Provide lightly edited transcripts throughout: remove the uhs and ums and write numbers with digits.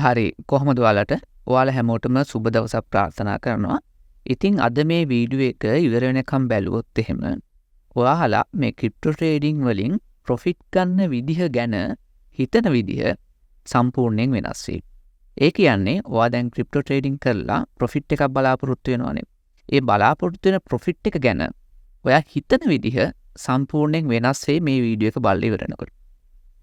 හරි කොහොමද ඔයාලා හැමෝටම සුබ දවසක් ප්‍රාර්ථනා කරනවා. ඉතින් අද මේ වීඩියෝ එක ඉවර වෙනකම් බැලුවොත් එහෙම ඔයාලා මේ ක්‍රිප්ටෝ ට්‍රේඩින් වලින් ප්‍රොෆිට් ගන්න විදිහ ගැන හිතන විදිහ සම්පූර්ණයෙන් වෙනස් වෙයි. ඒ කියන්නේ ඔයා දැන් ක්‍රිප්ටෝ ට්‍රේඩින් කරලා ප්‍රොෆිට් එකක් බලාපොරොත්තු වෙනවනේ. ඒ බලාපොරොත්තු වෙන ප්‍රොෆිට් එක ගැන ඔයා හිතන විදිහ සම්පූර්ණයෙන් වෙනස් වෙයි මේ වීඩියෝ එක බලලා ඉවර වෙනකොට.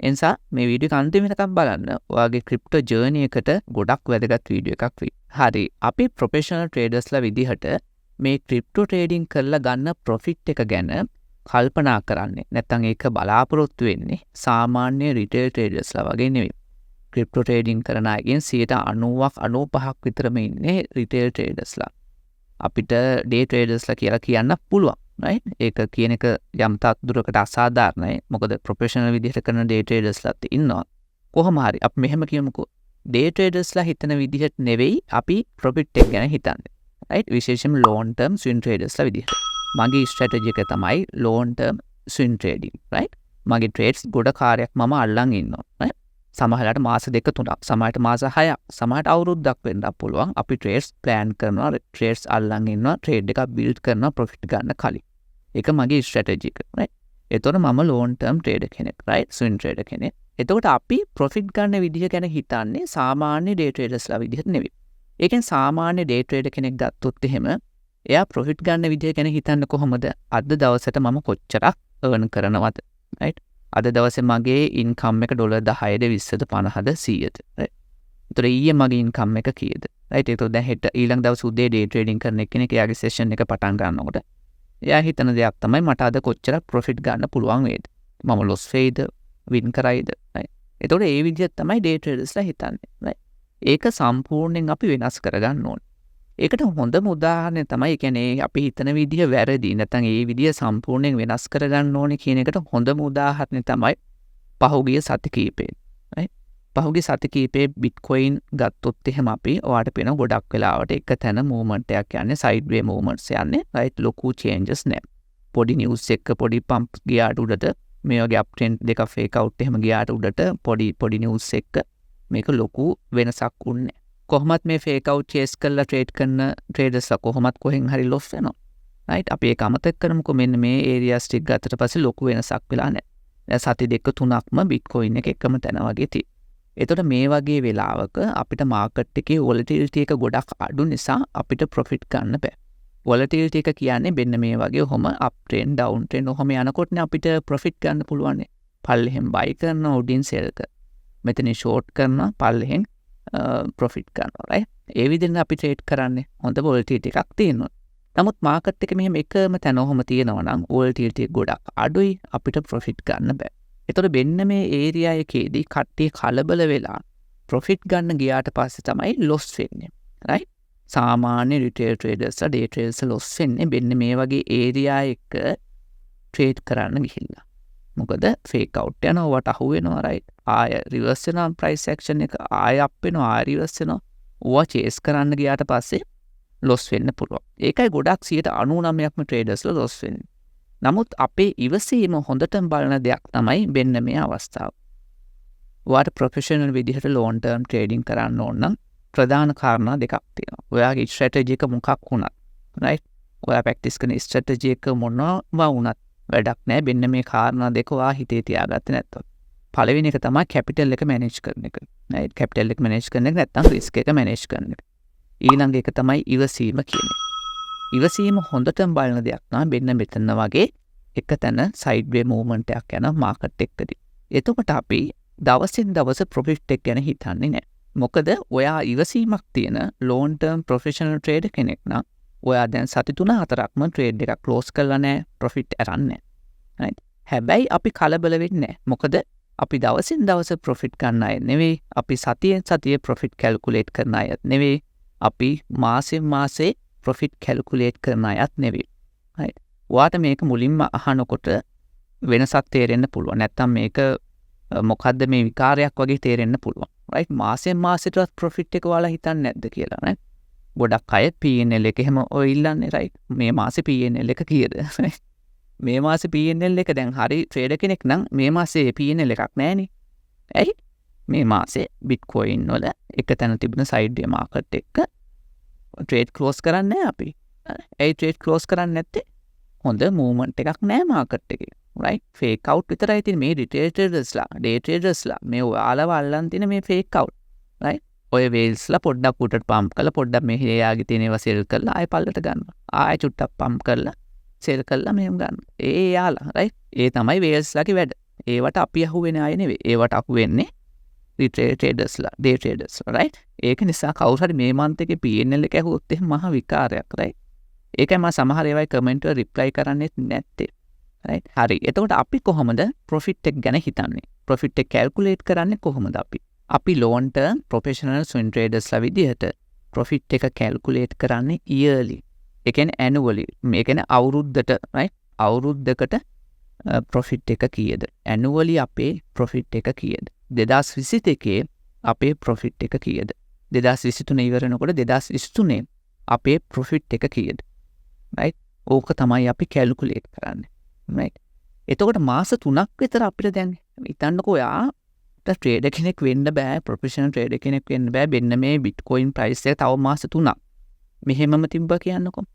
එනිසා මේ වීඩියෝ එක අන්තිම වෙනකම් බලන්න. ඔයාගේ ක්‍රිප්ටෝ ජර්නි එකට ගොඩක් වැදගත් වීඩියෝ එකක් වෙයි. හරි. අපි ප්‍රොෆෙෂනල් ට්‍රේඩර්ස්ලා විදිහට මේ ක්‍රිප්ටෝ ට්‍රේඩින් කරලා ගන්න ප්‍රොෆිට් එක ගැන කල්පනා කරන්නේ. නැත්නම් ඒක බලාපොරොත්තු වෙන්නේ සාමාන්‍ය රිටේල් ට්‍රේඩර්ස්ලා වගේ නෙවෙයි. ක්‍රිප්ටෝ ට්‍රේඩින් කරන අයගෙන් 90ක් 95ක් විතරම ඉන්නේ රිටේල් ට්‍රේඩර්ස්ලා. අපිට ඩේ ට්‍රේඩර්ස්ලා කියලා කියන්න පුළුවන්. right? ඒක කියන එක යම් තාක් දුරකට අසාධාරණයි. මොකද ප්‍රොෆෙෂනල් විදිහට කරන ඩේ ට්‍රේඩර්ස්ලාත් ඉන්නවා. කොහොම හරි අපි මෙහෙම කියමුකෝ. ඩේ ට්‍රේඩර්ස්ලා හිතන විදිහට නෙවෙයි අපි ප්‍රොෆිට් එක ගැන හිතන්නේ. right? විශේෂයෙන්ම ලොන් ටර්ම් ස්විං ට්‍රේඩර්ස්ලා විදිහට. මගේ ස්ට්‍රැටජි එක තමයි long term swing trading. right? මගේ ට්‍රේඩ්ස් ගොඩ කාර්යයක් මම අල්ලන් ඉන්නවා. right? සමහරවිට මාස 2-3ක්, සමහරවිට මාස 6ක්, සමහරවිට අවුරුද්දක් වෙන්නත් පුළුවන්. අපි ට්‍රේඩ්ස් ප්ලෑන් කරනවා, ට්‍රේඩ්ස් අල්ලන් ඉන්නවා, ට්‍රේඩ් එකක් බිල්ඩ් කරනවා ප්‍රොෆිට් ගන්න කලින්. ඒක මගේ ස්ට්‍රැටජි එක. right? එතකොට මම ලොන් ටර්ම් ට්‍රේඩර් කෙනෙක්. right? ස්විං ට්‍රේඩර් කෙනෙක්. එතකොට අපි ප්‍රොෆිට් ගන්න විදිහ ගැන හිතන්නේ සාමාන්‍ය ඩේ ට්‍රේඩර්ස්ලා විදිහට නෙවෙයි. ඒකෙන් සාමාන්‍ය ඩේ ට්‍රේඩර් කෙනෙක් ගත්තොත් එහෙම එයා ප්‍රොෆිට් ගන්න විදිහ ගැන හිතන්නේ කොහොමද? අද දවසට මම කොච්චරක් earn කරනවද? right? අද දවසේ මගේ ඉන්කම් එක $10ද 20ද 50ද 100ද. right? ඒතර ඊයේ මගේ ඉන්කම් එක කීයද? right? ඒක දැන් හෙට ඊළඟ දවස් උදේ ඩේ ට්‍රේඩින් කරන කෙනෙක් එයාගේ සෙෂන් එක පටන් ගන්නකොට එයා හිතන දෙයක් තමයි මට අද කොච්චරක් ප්‍රොෆිට් ගන්න පුළුවන් වේද? මම ලොස් වෙයිද? වින් කරයිද? right? ඒතකොට ඒ විදිහට තමයි ඩේ ට්‍රේඩර්ස්ලා හිතන්නේ. right? ඒක සම්පූර්ණයෙන් අපි වෙනස් කරගන්න ඕනේ. ඒකට හොඳම උදාහරණය තමයි කියන්නේ අපි හිතන විදිහ වැරදි. නැත්නම් ඒ විදිහ සම්පූර්ණයෙන් වෙනස් කරගන්න ඕනේ කියන එකට හොඳම උදාහරණය තමයි පහුගිය සති කීපේ. right? පහුගිය සති කීපේ බිට්කොයින් ගත්තොත් එහෙම අපි ඔයාලට පේන ගොඩක් වෙලාවට එක තැන මූවමන්ට් එකක් යන්නේ, සයිඩ් වේ මූවමන්ට්ස් යන්නේ. right? ලොකු චේන්ජස් නැහැ. පොඩි නිවුස් එක පොඩි පම්ප් ගියාට උඩට මේ වගේ අප් ට්‍රෙන්ඩ් දෙක ෆේක් අවුට් එහෙම ගියාට උඩට පොඩි නිවුස් එක මේක ලොකු වෙනසක් උන්නේ. කොහොමත් මේ ෆේක් අවුට් චේස් කරලා ට්‍රේඩ් කරන ට්‍රේඩර්ස්ලා කොහොමත් කොහෙන් හරි ලොස් වෙනවා. right? අපි ඒක අමතක කරමුකෝ. මෙන්න මේ ඒරියාස් ටික ගත්තට පස්සේ ලොකු වෙනසක් වෙලා නැහැ. දැන් සති 2-3ක්ම බිට්කොයින් එක එකම තැන වගේ තියෙනවා. එතකොට මේ වගේ වෙලාවක අපිට මාකට් එකේ වොලටිලිටි එක ගොඩක් අඩු නිසා අපිට ප්‍රොෆිට් ගන්න බෑ. වොලටිලිටි එක කියන්නේ මෙන්න මේ වගේ ඔහොම අප් ට්‍රෙන්ඩ් ඩවුන් ට්‍රෙන්ඩ් ඔහොම යනකොටනේ අපිට ප්‍රොෆිට් ගන්න පුළුවන්. පල්ලෙහෙන් බයි කරනවා, උඩින් සෙල් කරනවා. මෙතන ෂෝට් කරනවා, පල්ලෙහෙන් ප්‍රොෆිට් ගන්නවා. right? ඒ විදිහෙන් අපි ට්‍රේඩ් කරන්නේ. හොඳ වොලටිලිටි එකක් තියෙනවා. නමුත් මාකට් එක මෙහෙම එකම තැන ඔහොම තියෙනවා නම් වොලටිලිටි එක ගොඩක් අඩුයි, අපිට ප්‍රොෆිට් ගන්න බෑ. එතකොට මෙන්න මේ ඒරියා එකේදී කට්ටිය කලබල වෙලා ප්‍රොෆිට් ගන්න ගියාට පස්සේ තමයි ලොස් වෙන්නේ. right? සාමාන්‍ය රිටේල් ට්‍රේඩර්ස්ලා ඩේ ට්‍රේඩර්ස්ලා ලොස් වෙන්නේ මෙන්න මේ වගේ ඒරියා එක ට්‍රේඩ් කරන්න ගිහිල්ලා. මොකද ෆේක් අවුට් යනවා, වට අහු වෙනවා. right? ආය රිවර්ස් වෙනවා, ප්‍රයිස් ඇක්ෂන් එක ආය අප් වෙනවා, ආය රිවර්ස් වෙනවා. ඕවා චේස් කරන්න ගියාට පස්සේ ලොස් වෙන්න පුළුවන්. ඒකයි ගොඩක් 99%ක්ම ට්‍රේඩර්ස්ලා ලොස් වෙන්නේ. නමුත් අපේ ඉවසීම හොඳටම බලන දෙයක් තමයි මෙන්න මේ අවස්ථාව. ඔයාට ප්‍රොෆෙෂනල් විදිහට ලොන් ටර්ම් ට්‍රේඩින් කරන්න ඕන නම් ප්‍රධාන කාරණා දෙකක් තියෙනවා. ඔයාගේ ස්ට්‍රැටජි එක මොකක් වුණත්, right? ඔයා ප්‍රැක්ටිස් කරන ස්ට්‍රැටජි එක මොනවා වුණත් වැඩක් නැහැ. මෙන්න මේ කාරණා දෙක ඔයා හිතේ තියාගත්තේ නැත්නම්. පළවෙනි එක තමයි කැපිටල් එක මැනේජ් කරන එක. right? කැපිටල් එක මැනේජ් කරන එක නැත්නම් රිස්ක් එක මැනේජ් කරන එක. ඊළඟ එක තමයි ඉවසීම කියන්නේ. ඉවසීම හොඳටම බලන දෙයක් නම් මෙන්න මෙතන වගේ එක තැන සයිඩ් වේ මූවමන්ට් එකක් යන මාකට් එකකදී. එතකොට අපි දවසින් දවස ප්‍රොෆිට් එක ගැන හිතන්නේ නැහැ. මොකද ඔයා ඉවසීමක් තියෙන ලොන් ටර්ම් ප්‍රොෆෙෂනල් ට්‍රේඩර් කෙනෙක් නම් ඔයා දැන් සති 3-4ක්ම ට්‍රේඩ් එකක් ක්ලෝස් කරලා නැහැ, ප්‍රොෆිට් අරන්නේ නැහැ. right? හැබැයි අපි කලබල වෙන්නේ නැහැ. මොකද අපි දවසින් දවස ප්‍රොෆිට් ගන්න අය නෙවෙයි, අපි සතියෙන් සතිය ප්‍රොෆිට් කැල්කියුලේට් කරන අයත් නෙවෙයි, අපි මාසෙන් මාසේ ප්‍රොෆිට් කැල්කියුලේට් කරන අයත් නෙවෙයි. right? ඔයාට මේක මුලින්ම අහනකොට වෙනසක් තේරෙන්න පුළුවන්. නැත්තම් මේක මොකද්ද මේ විකාරයක් වගේ තේරෙන්න පුළුවන්. right? මාසෙන් මාසෙටවත් ප්‍රොෆිට් එක ඔයාලා හිතන්නේ නැද්ද කියලා. right? ගොඩක් අය P&L එක එහෙම ඔය ඉල්ලන්නේ. right? මේ මාසේ P&L එක කීයද? මේ මාසේ P&L එක දැන් හරි ට්‍රේඩර් කෙනෙක් නම් මේ මාසේ P&L එකක් නැහැනේ. ඇයි? මේ මාසේ බිට්කොයින් වල එක තැන තිබුණ සයිඩ් වේ මාකට් එක ට්‍රේඩ් ක්ලෝස් කරන්නේ නැහැ අපි. ඒ ට්‍රේඩ් ක්ලෝස් කරන්නේ නැත්තේ හොඳ මූව්මන්ට් එකක් නැහැ මාකට් එකේ. right fake out විතරයි තියෙන්නේ මේ රිටේල් ට්‍රේඩර්ස්ලා day tradersලා මේ ඔයාලව අල්ලන් තියෙන මේ fake out right ඔය වේල්ස්ලා පොඩ්ඩක් උඩට පම්ප් කරලා පොඩ්ඩක් මේ හිරයාගේ තියෙන ඒවා සෙල් කරලා ආයෙ පල්ලට ගන්නවා ආයෙ චුට්ටක් පම්ප් කරලා සෙල් කරලා මෙහෙම ගන්නවා ඒ යාලා right ඒ තමයි වේල්ස්ලාගේ වැඩ ඒවට අපි අහුවෙන්නේ ආයෙ නෙවෙයි ඒවට අහුවෙන්නේ රිටේල් ට්‍රේඩර්ස්ලා day tradersලා right ඒක නිසා කවුරු හරි මේ month එකේ P&L එක ඇහුවොත් එහෙම මහ විකාරයක් right ඒකයි මම සමහර ඒවායි කමෙන්ට් වල රිප්ලයි කරන්නේත් නැත්තේ right හරි එතකොට අපි කොහොමද ප්‍රොෆිට් එක ගැන හිතන්නේ ප්‍රොෆිට් එක කැල්කියුලේට් කරන්නේ කොහොමද අපි long term professional swing traders ලා විදිහට ප්‍රොෆිට් එක කැල්කියුලේට් කරන්නේ yearly ඒ කියන්නේ annually මේ කියන්නේ අවුරුද්දට right අවුරුද්දකට ප්‍රොෆිට් එක කීයද annually අපේ ප්‍රොෆිට් එක කීයද 2022 අපේ ප්‍රොෆිට් එක කීයද 2023 ඉවර වෙනකොට 2023 අපේ ප්‍රොෆිට් එක කීයද right ඕක තමයි අපි කැල්කියුලේට් කරන්නේ right එතකොට මාස 3ක් විතර අපිට දැන් හිතන්නකෝ යාට ට්‍රේඩර් කෙනෙක් වෙන්න බෑ ප්‍රොෆෙෂනල් ට්‍රේඩර් කෙනෙක් වෙන්න බෑ මෙන්න මේ බිට්කොයින් ප්‍රයිස් එක තව මාස 3ක් මෙහෙමම තිබ්බා කියන්නකෝ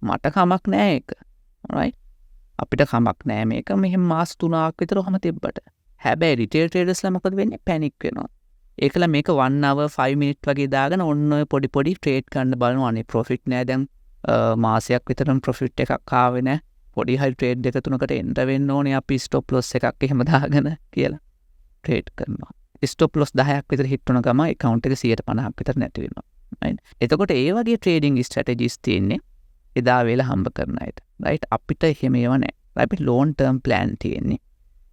මට කමක් නෑ ඒක right අපිට කමක් නෑ මේක මෙහෙම මාස 3ක් විතර ඔහම තිබ්බට හැබැයි රිටේල් ට්‍රේඩර්ස්ලා මොකද වෙන්නේ පැනික් වෙනවා ඒකලා මේක 1 hour 5 minute වගේ දාගෙන ඔන්න ඔය පොඩි ට්‍රේඩ් ගන්න බලනවා අනේ ප්‍රොෆිට් නෑ දැන් මාසයක් විතරම ප්‍රොෆිට් එකක් ආවේ නෑ පොඩි හයි ට්‍රේඩ් දෙක තුනකට එන්ටර් වෙන්න ඕනේ අපි ස්ටොප් ලොස් එකක් එහෙම දාගෙන කියලා ට්‍රේඩ් කරනවා ස්ටොප් ලොස් 10ක් විතර හිට වුණ ගම account එක 150ක් විතර නැති වෙනවා right එතකොට ඒ වගේ ට්‍රේඩින් ස්ට්‍රැටජිස් තියෙන්නේ එදා වේල හම්බ කරන අයට right අපිට එහෙම ඒවා නැහැ අපි long term plan තියෙන්නේ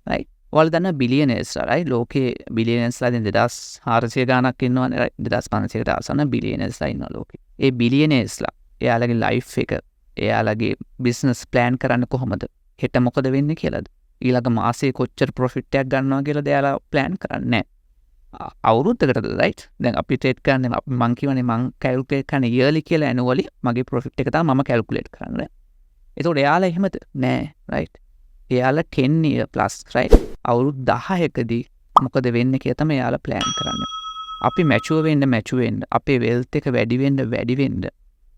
right ඔයාලා දන්නා බිලියනර්ස්ලා right ලෝකේ බිලියනර්ස්ලා දැන් 2400 ගාණක් ඉන්නවනේ right 2500කට ආසන්න බිලියනර්ස්ලා ඉන්නවා ලෝකේ ඒ බිලියනර්ස්ලා එයාලගේ ලයිෆ් එක එයාලගේ බිස්නස් ප්ලෑන් කරන්න කොහොමද හෙට මොකද වෙන්නේ කියලාද ඊළඟ මාසේ කොච්චර ප්‍රොෆිට් එකක් ගන්නවා කියලාද එයාලා ප්ලෑන් කරන්නේ නැහැ අවුරුද්දකටද රයිට් දැන් අපි ට්‍රේඩ් කරන්නේ මම කියවනේ මම කැල්කියුලේට් කරන්නේ yearly කියලා annually මගේ ප්‍රොෆිට් එක තමයි මම කැල්කියුලේට් කරන්නේ ඒතකොට එයාලා එහෙමද නෑ රයිට් එයාලා 10 year plus right අවුරුදු 10කදී මොකද වෙන්නේ කියලා තමයි එයාලා ප්ලෑන් කරන්නේ අපි මැචුවර් වෙන්න අපේ වෙල්ත් එක වැඩි වෙන්න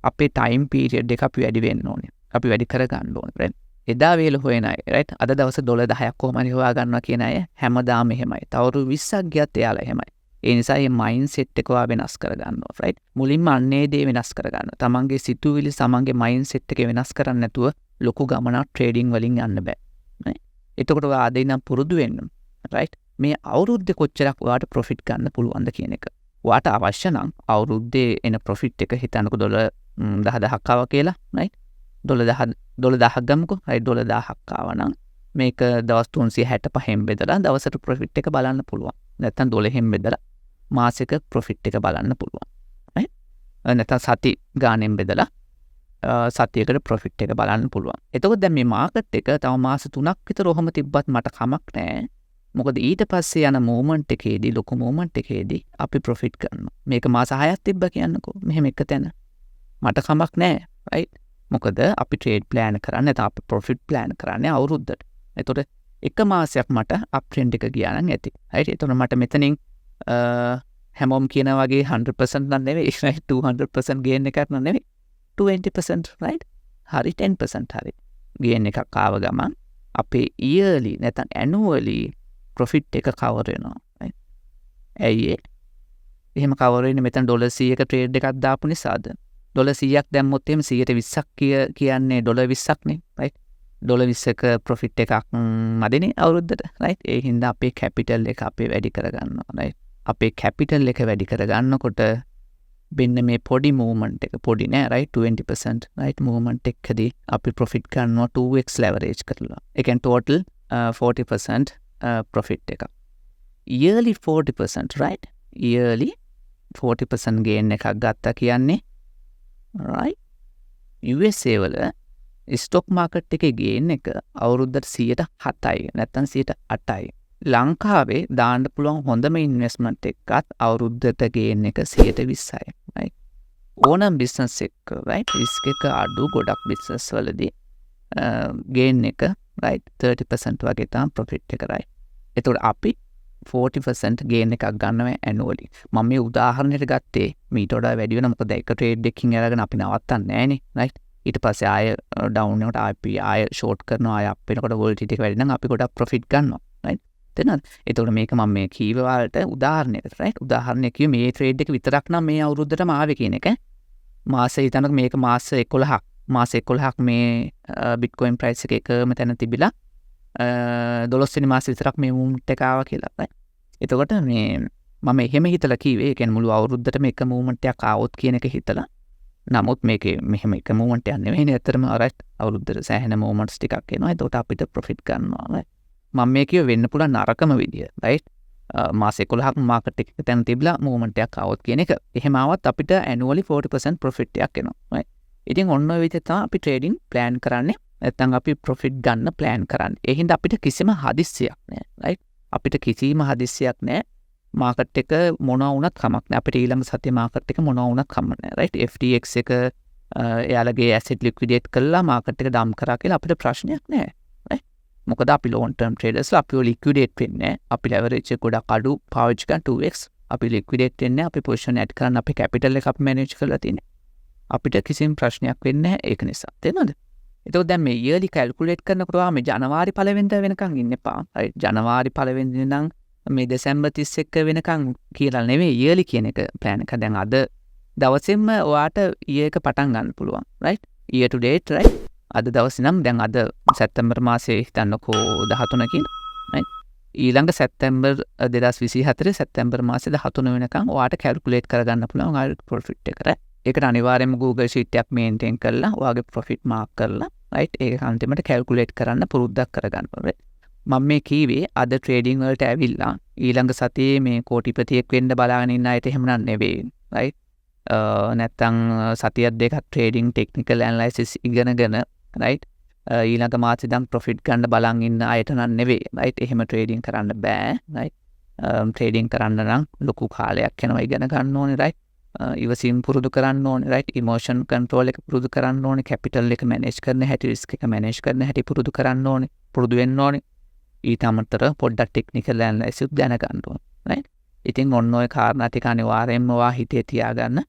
අපේ ටයිම් පීරියඩ් එක අපි වැඩි වෙන්න ඕනේ. අපි වැඩි කරගන්න ඕනේ. right? එදා වේල හොයන අය right? අද දවස් $10 10ක් කොහොම හරි හොයා ගන්නවා කියන අය හැමදාම එහෙමයි. තවරු 20ක් ගියත් එයාලා එහෙමයි. ඒ නිසා මේ මයින්ඩ්සෙට් එක වෙනස් කරගන්නවා. right? මුලින්ම අන්නේ දේ වෙනස් කරගන්න. තමන්ගේ සිතුවිලි තමන්ගේ මයින්ඩ්සෙට් එක වෙනස් කරන්නේ නැතුව ලොකු ගමනක් ට්‍රේඩින් වලින් යන්න බෑ. right? එතකොට ඔයා ආදේ නම් පුරුදු වෙන්න. right? මේ අවුරුද්දේ කොච්චරක් ඔයාට ප්‍රොෆිට් ගන්න පුළුවන්ද කියන එක. ඔයාට අවශ්‍ය නම් අවුරුද්දේ එන ප්‍රොෆිට් එක හිතන්නකෝ $10,000ක් ආවා කියලා right $10,000ක් ගමුකෝ right $10,000ක් ආවා නම් මේක දවස් 365න් බෙදලා දවසට ප්‍රොෆිට් එක බලන්න පුළුවන් නැත්නම් 12න් බෙදලා මාසෙක ප්‍රොෆිට් එක බලන්න පුළුවන් right නැත්නම් සති ගානෙන් බෙදලා සතියකට ප්‍රොෆිට් එක බලන්න පුළුවන් එතකොට දැන් මේ මාකට් එක තව මාස 3ක් විතර ඔහම තිබ්බත් මට කමක් නැහැ මොකද ඊට පස්සේ යන මූවමන්ට් එකේදී ලොකු මූවමන්ට් එකේදී අපි ප්‍රොෆිට් කරනවා මේක මාස 6ක් තිබ්බා කියන්නකෝ මෙහෙම එක තැන මට කමක් නැහැ right මොකද අපි ට්‍රේඩ් ප්ලෑන් කරන්නේ නැත්නම් අපි ප්‍රොෆිට් ප්ලෑන් කරන්නේ අවුරුද්දට එතකොට එක මාසයක් මට අප් ට්‍රෙන්ඩ් එක ගියා නම් ඇති right එතකොට මට මෙතනින් හැමෝම කියන වගේ 100% නම් නෙවෙයි right 200% ගේන් එකක් නම් නෙවෙයි 20% right හරි 10% හරි ගේන් එකක් ආව ගමන් අපේ yearly නැත්නම් annually ප්‍රොෆිට් එක කවර් වෙනවා right ඇයි එහෙම කවර් වෙන්නේ මෙතන $100ක ට්‍රේඩ් එකක් දාපු නිසාද $100ක් දැම්මොත් එහෙම 120ක් කියන්නේ $20ක් නේ right $20ක ප්‍රොෆිට් එකක් මදිනේ අවුරුද්දට right ඒ හින්දා අපේ කැපිටල් එක අපේ වැඩි කරගන්නවා right අපේ කැපිටල් එක වැඩි කරගන්නකොට බෙන්න මේ පොඩි මූවමන්ට් එක පොඩි නෑ right 20% right මූවමන්ට් එකදී අපි ප්‍රොෆිට් ගන්නවා 2x leverage කරලා ඒ කියන්නේ total 40% ප්‍රොෆිට් එක yearly 40% right yearly 40% gain එකක් ගත්තා කියන්නේ right USA වල ස්ටොක් මාකට් එකේ ගේන් එක අවුරුද්දට 7%යි නැත්නම් 8%යි ලංකාවේ දාන්න පුළුවන් හොඳම ඉන්වෙස්ට්මන්ට් එකත් අවුරුද්දට ගේන් එක 20%යි right ඕනම බිස්නස් එක right රිස්ක් එක අඩු ගොඩක් බිස්නස් වලදී ගේන් එක right 30% වගේ තමයි ප්‍රොෆිට් එක right එතකොට අපි 40% ගේන් එකක් ගන්නවා ඇනුවලි. මම මේ උදාහරණයට ගත්තේ මීට වඩා වැඩි වෙන මොකද එක ට්‍රේඩ් එකකින් අරගෙන අපි නවත්තන්නේ නැහනේ රයිට්. ඊට පස්සේ ආය ඩවුන් එකට අපි ආය ෂෝට් කරනවා ආය අප් වෙනකොට වොලටිලිටි එක වැඩි නම් අපි ගොඩක් ප්‍රොෆිට් ගන්නවා රයිට්. තේරෙනවද? ඒතකොට මේක මම මේ කීව වලට උදාහරණයකට රයිට්. උදාහරණයක් කිව්වේ මේ ට්‍රේඩ් එක විතරක් නම් මේ අවුරුද්දටම ආවේ කියන එක. මාසෙ හිතනක මේක මාස 11ක් මාස 11ක් මේ බිට්කොයින් ප්‍රයිස් එක එකම තැන තිබිලා 12 වෙනි මාසෙ විතරක් මේ මූව්මන්ට් එක ආවා කියලා රයිට්. එතකොට මේ මම එහෙම හිතලා කිව්වේ ඒ කියන්නේ මුළු අවුරුද්දටම එක මූව්මන්ට් එකක් ආවොත් කියන එක හිතලා. නමුත් මේකේ මෙහෙම එක මූව්මන්ට් එකක් නෙවෙයිනේ ඇත්තටම රයිට්. අවුරුද්දට සෑහෙන මූව්මන්ට්ස් ටිකක් එනවා. එතකොට අපිට ප්‍රොෆිට් ගන්නවා රයිට්. මම මේ කියව වෙන්න පුළුවන් නරකම විදිය රයිට්. මාස 11ක් මාකට් එකක තැන තිබිලා මූව්මන්ට් එකක් ආවොත් කියන එක. එහෙම ආවත් අපිට ඇනුවලි 40% ප්‍රොෆිට් එකක් එනවා රයිට්. ඉතින් ඔන්න ඔය විදිහට තමයි අපි ට්‍රේඩින් ප්ලෑන් කරන්නේ. නැත්නම් අපි ප්‍රොෆිට් ගන්න ප්ලෑන් කරන්නේ. ඒ හින්දා අපිට කිසිම හදිස්සියක් නැහැ රයිට්. අපිට කිසිම හදිස්සියක් නැහැ. මාකට් එක මොනවා වුණත් කමක් නැහැ. අපිට ඊළඟ සතියේ මාකට් එක මොනවා වුණත් කමක් නැහැ රයිට්. FTX එක එයාලගේ ඇසෙට් ලික්විඩේට් කළා මාකට් එක ඩම්ප් කරා කියලා අපිට ප්‍රශ්නයක් නැහැ රයිට්. මොකද අපි ලොන් ටර්ම් ට්‍රේඩර්ස්ලා අපිව ලික්විඩේට් වෙන්නේ නැහැ. අපි ලෙවරේජ් එක ගොඩක් අඩු පාවිච්චි කරන 2x අපි ලික්විඩේට් වෙන්නේ නැහැ. අපි පොසිෂන් ඇඩ් කරන්න අපි කැපිටල් එක අපි මැනේජ් කරලා තියෙන්නේ. අපිට කිසිම ප්‍රශ්නයක් වෙන්නේ නැහැ ඒක නිසා. තේරෙනවද? එතකොට දැන් මේ yearly calculate කරනකොට මේ ජනවාරි 1 වෙනිදා වෙනකන් ඉන්න එපා. හරි ජනවාරි 1 වෙනිදා නම් මේ දෙසැම්බර් 31 වෙනකන් කියලා නෙවෙයි yearly කියන එක plan එක. දැන් අද දවසෙන්ම ඔයාට year එක පටන් ගන්න පුළුවන්. right? year to date right? අද දවසේ නම් දැන් අද සැප්තැම්බර් මාසයේ හිතන්නකෝ 13 කින් right? ඊළඟ සැප්තැම්බර් 2024 සැප්තැම්බර් මාසේ 13 වෙනකන් ඔයාට calculate කරගන්න පුළුවන් ඔයාගේ profit එක. right? ඒකට අනිවාර්යයෙන්ම Google Sheet එකක් maintain කරලා ඔයාගේ profit mark කරලා right ඒක අන්තිමට calculate කරන්න පුරුද්දක් කරගන්න ඕනේ. මම මේ කීවේ අද trading වලට ඇවිල්ලා ඊළඟ සතියේ මේ කෝටිපතියෙක් වෙන්න බලාගෙන ඉන්න අයට එහෙම නෙවෙයි right නැත්තම් සතියක් දෙකක් trading technical analysis ඉගෙනගෙන right ඊළඟ මාසෙ ඉඳන් profit ගන්න බලන් ඉන්න අයට නෙවෙයි right එහෙම trading කරන්න බෑ right trading කරන්න නම් ලොකු කාලයක් යනවා ඉගෙන ගන්න ඕනේ right ඉවසීම පුරුදු කරන්න ඕනේ right emotion control එක පුරුදු කරන්න ඕනේ capital එක manage කරන හැටි risk එක manage කරන හැටි පුරුදු කරන්න ඕනේ පුරුදු වෙන්න ඕනේ ඊට අමතරව පොඩ්ඩක් technical analysis දැනගන්න ඕනේ right ඉතින් ඔන්න ඔය කාරණා ටික අනිවාර්යයෙන්ම ඔයා හිතේ තියාගන්න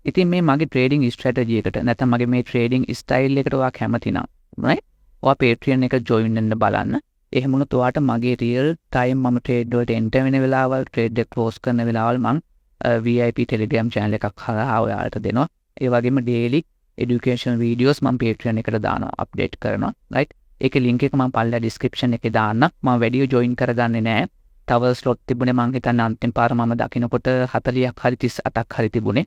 ඉතින් මේ මගේ trading strategy එකට නැත්නම් මගේ මේ trading style එකට ඔයා කැමති නම් right ඔයා Patreon එක join වෙන්න බලන්න එහෙම වුණොත් ඔයාට මගේ real time මම trade වලට enter වෙන වෙලාවල් trade එක close කරන වෙලාවල් මම VIP Telegram channel එකක් හරහා ඔයාලට දෙනවා. ඒ වගේම daily education videos මම Patreon එකට දානවා, update කරනවා. right? ඒකේ link එක මම පල්ලා description එකේ දාන්න. මම වැඩිය join කරගන්නේ නැහැ. තව slot තිබුණේ මම හිතන්නේ අන්තිම පාර මම දකින්නකොට 40ක් හරි 38ක් හරි තිබුණේ.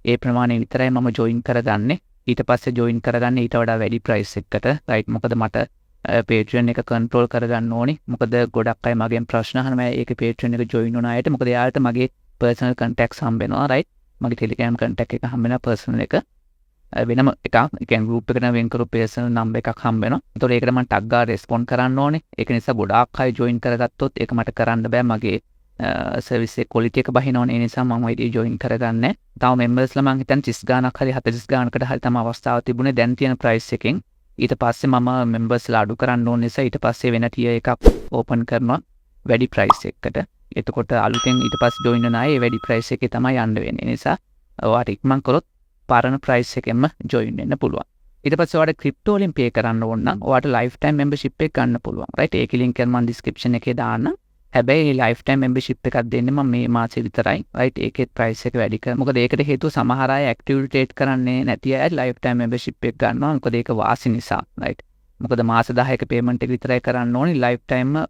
ඒ ප්‍රමාණය විතරයි මම join කරගන්නේ. ඊට පස්සේ join කරගන්නේ ඊට වඩා වැඩි price එකකට. right? මොකද මට Patreon එක control කරගන්න ඕනේ. මොකද ගොඩක් අය මගෙන් ප්‍රශ්න අහනවා ඒකේ Patreon එක join වුණ අයට. මොකද එයාලට මගේ personal contacts හම්බ වෙනවා right මගේ telegram contact එක හම්බ වෙනවා personal එක වෙනම එකක් ඒ කියන්නේ group එකට වෙන් කරපු personal number එකක් හම්බ වෙනවා ඒතකොට ඒකට මම tag ගාලා respond කරන්න ඕනේ ඒක නිසා ගොඩාක් අය join කරගත්තොත් ඒක මට කරන්න බෑ මගේ service එක quality එක බහිනවනේ ඒ නිසා මම ඔය join කරගන්නේ තව members ලා මම හිතන්නේ 30 ගාණක් හරි 40 ගාණකට හරි තමයි අවස්ථාව තිබුණේ දැන් තියෙන price එකෙන් ඊට පස්සේ මම members ලා අඩු කරන්න ඕන නිසා ඊට පස්සේ වෙන tier එකක් open කරනවා වැඩි price එකකට එතකොට අලුතෙන් ඊට පස්සේ join වෙන අය වැඩි price එකේ තමයි යන්න වෙන්නේ. ඒ නිසා ඔයාට ඉක්මන් කරොත් පරණ price එකෙන්ම join වෙන්න පුළුවන්. ඊට පස්සේ ඔයාට crypto වලින් pay කරන්න ඕන නම් ඔයාට lifetime membership එක ගන්න පුළුවන්. right? ඒකේ link එක මම description එකේ දාන්න. හැබැයි lifetime membership එකක් දෙන්නේ මම මේ මාසේ විතරයි. right? ඒකේ price එක වැඩි කරා. මොකද ඒකට හේතුව සමහර අය active trade කරන්නේ නැති අය lifetime membership එක ගන්නවා. මොකද ඒක වාසි නිසා. right? මොකද මාස 10ක payment එක විතරයි කරන්න ඕනේ. lifetime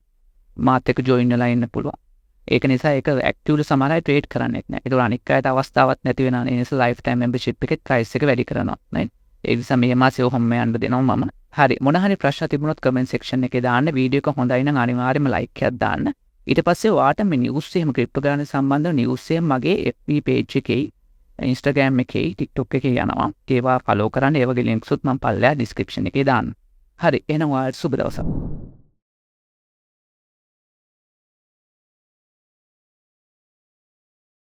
මාත් එක්ක join වෙලා ඉන්න පුළුවන්. ඒක නිසා ඒක ඇක්ටිව්ලි සමහර අය ට්‍රේඩ් කරන්නේ නැහැ. ඒක අනික් අයට අවස්ථාවක් නැති වෙනවා. ඒ නිසා ලයිෆ් ටයිම් මෙම්බර්ෂිප් එකේ ප්‍රයිස් එක වැඩි කරනවා. right? ඒ නිසා මේ මාසේ ඔහොම යන්න දෙනවා මම. හරි. මොන හරි ප්‍රශ්න තිබුණොත් comment section එකේ දාන්න. වීඩියෝ එක හොඳයි නම් අනිවාර්යයෙන්ම like එකක් දාන්න. ඊට පස්සේ ඔයාට මේ news එහෙම ක්‍රිප්ටෝ ගාන සම්බන්ධව news එහෙම මගේ FB page එකේ Instagram එකේ TikTok එකේ යනවා. ඒවා follow කරන්න. ඒ වගේ links උත් මම පල්ලෙහා description එකේ දාන්න. හරි. එහෙනම් ඔයාලට සුබ දවසක්.